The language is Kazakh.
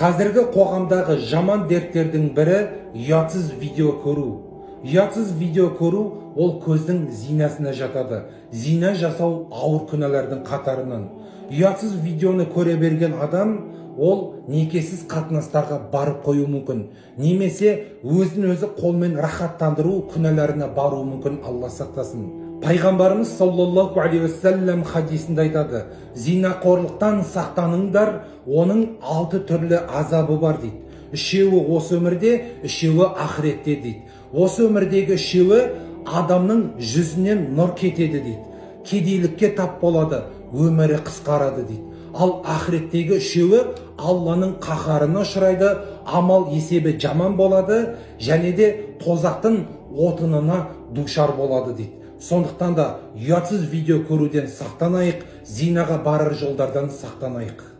Қазіргі қоғамдағы жаман дерттердің бірі ұятсыз видео көру. Ұятсыз видео көру ол көздің зинасына жатады. Зина жасау ауыр күнәлардың қатарынан. Ұятсыз видеоны көре берген адам ол некесіз қатынастарға барып қою мүмкін. Немесе өзін өзі қолмен рахаттандыру күнәларына бару мүмкін, Алла сақтасын. Пайғамбарымыз саллаллаху алейхи уассалам хадисінде айтады: зинақорлықтан сақтаныңдар, оның 6 түрлі азабы бар дейді. Үшеуі осы өмірде, үшеуі ақыретте дейді. Осы өмірдегі үшеуі адамның жүзінен нұр кетеді дейді. Кедейлікке тап болады, өмірі қысқарады дейді. Ал ақыреттегі үшеуі Алланың қаһарына ұшырайды, амал есебі жаман болады, және де тозақтың отынына душар болады дейді. Сондықтан да ұятсыз видео көруден сақтанайық, зинаға барар жолдардан сақтанайық.